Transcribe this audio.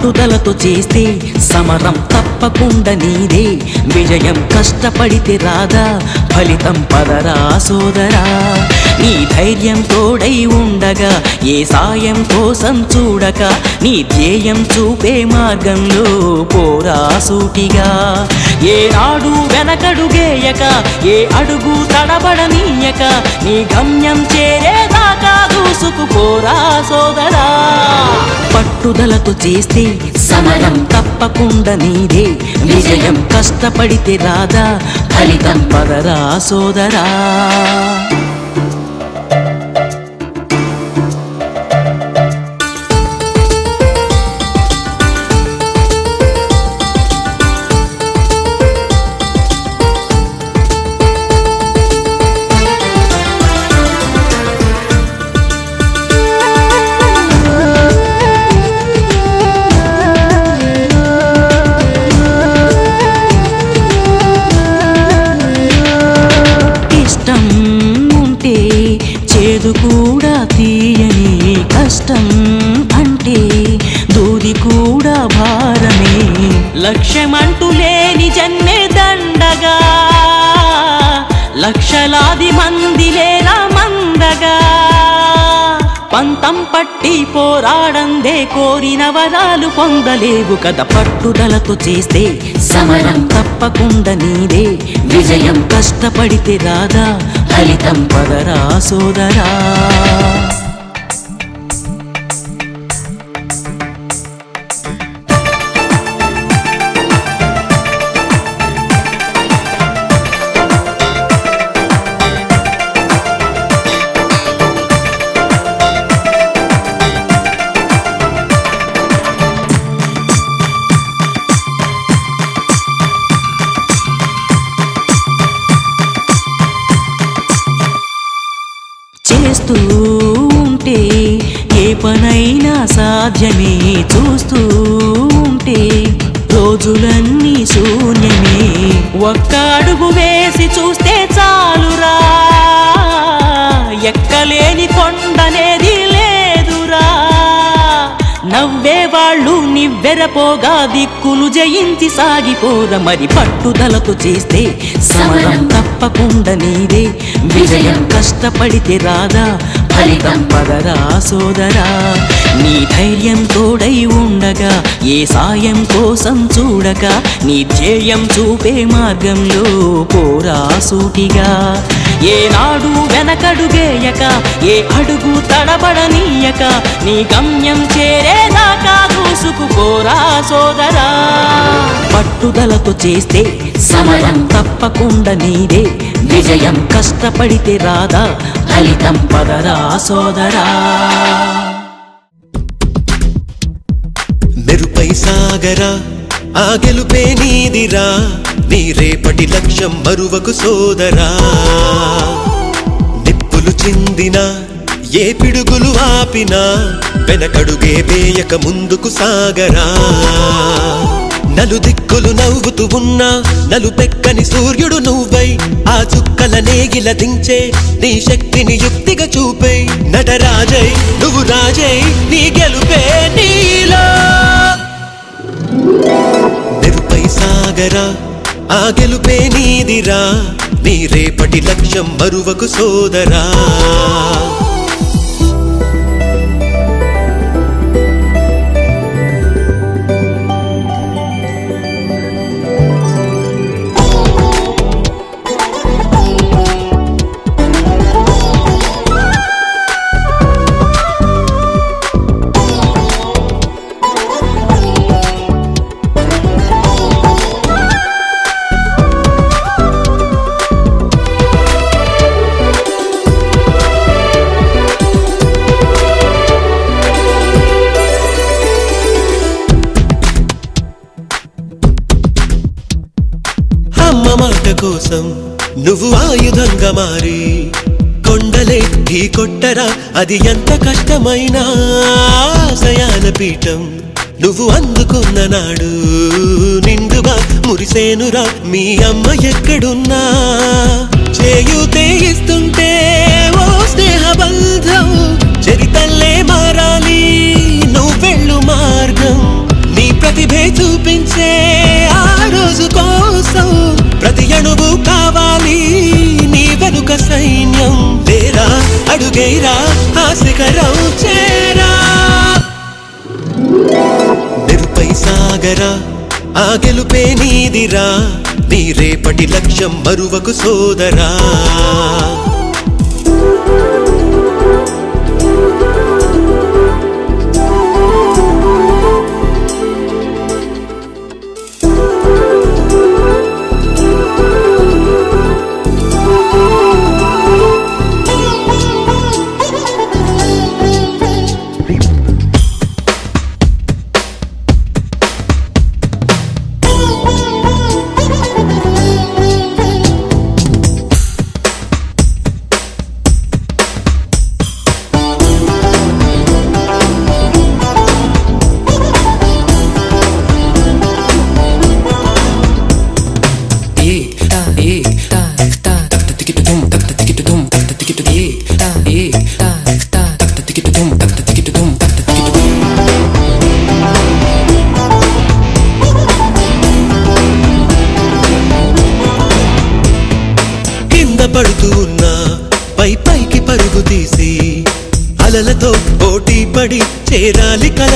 పట్టుదలతో చేస్తే సమరం తప్పకుండా నీదే విజయం కష్టపడితే రాదా ఫలితం పదరా సోదరా నీ ధైర్యం తోడై ఉండగా ఏ సాయం కోసం చూడక నీ ధ్యేయం చూపే మార్గంలో పోరా సూటిగా ఏనాడు వెనకడుగేయక ఏ అడుగు తడబడనీయక నీ గమ్యం చేరేదాకా దూసుకుపోరా సోదరా పట్టుదలతో చేస్తే సమరం తప్పకుండా నీదే విజయం కష్టపడితే రాదా ఫలితం పదరా సోదరా చేదు కూడా తీయని కష్టం అంటే దూది కూడా భారమే లక్ష్యమంటూ లేని జన్మే దండగా లక్షలాది మంది లేరా మందగా పంతం పట్టి పోరాడందే కోరిన వరాలు పొందలేవు కదా పట్టుదలతో చేస్తే సమరం తప్పకుండా నీదే విజయం కష్టపడితే రాదా ఫలితం పదరా సోదరా చేస్తూ ఉంటే ఏ పనైనా సాధ్యమే చూస్తూ ఉంటే రోజులన్నీ శూన్యమే ఒక్క అడుగు వేసి చూస్తే చాలురా ఎక్కలేని కొండనేది లేదురా నవ్వే వాళ్ళు నివ్వెరపోగా దిక్కులు జయించి సాగిపోరా మరి పట్టుదలతో చేస్తే సమరం తప్పకుండా నీదే విజయం కష్టపడితే రాదా ఫలితం పదరా సోదరా నీ ధైర్యం తోడై ఉండగా ఏ సాయం కోసం చూడక నీ ధ్యేయం చూపే మార్గంలో పోరా సూటిగా ఏనాడు వెనకడుగేయక ఏ అడుగు తడబడనీయక నీ గమ్యం చేరేదాకా దూసుకుపోరా సోదరా పట్టుదలతో చేస్తే సమరం తప్పకుండా నీదే విజయం కష్టపడితే రాదా ఫలితం పదరా సోదరా మెరుపై సాగరా ఆ గెలుపే నీదిరా నీ రేపటి లక్ష్యం మరువకు సోదరా నిప్పులు చిందినా ఏ పిడుగులు ఆపినా వెనకడుగే వేయక ముందుకు సాగరా నలుదిక్కులు నవ్వుతూ ఉన్నా నలుపెక్కని సూర్యుడు నువ్వై ఆ చుక్కల నేగిల దించే నీ శక్తిని యుక్తిగా చూపై నటరాజై నువ్వు రాజై నీ గెలుపే నీలో మెరుపై సాగరా ఆ గెలుపే నీదిరా నీ రేపటి లక్ష్యం మరువకు సోదరా మాట కోసం నువ్వు ఆయుధంగా మారి కొండలే ఢీ కొట్టరా అది ఎంత కష్టమైనా ఆశయాల పీఠం నువ్వు అందుకున్న నాడు నిండుగా మురిసేనురా మీ అమ్మ ఎక్కడున్నా చేయూతే ఇస్తుంటే ఓ స్నేహ బంధం చరితల్లే మారాలి నువ్వు వెళ్ళు మార్గం నీ అడుగైరా ఆ శిఖరం చేరా నిరుపై సాగరా ఆ గెలుపే నీదిరా నీ రేపటి లక్ష్యం మరువకు సోదరా పడుతూ ఉన్నా పైకి పరుగు తీసి అలలతో పోటీ పడి చేరాలి కల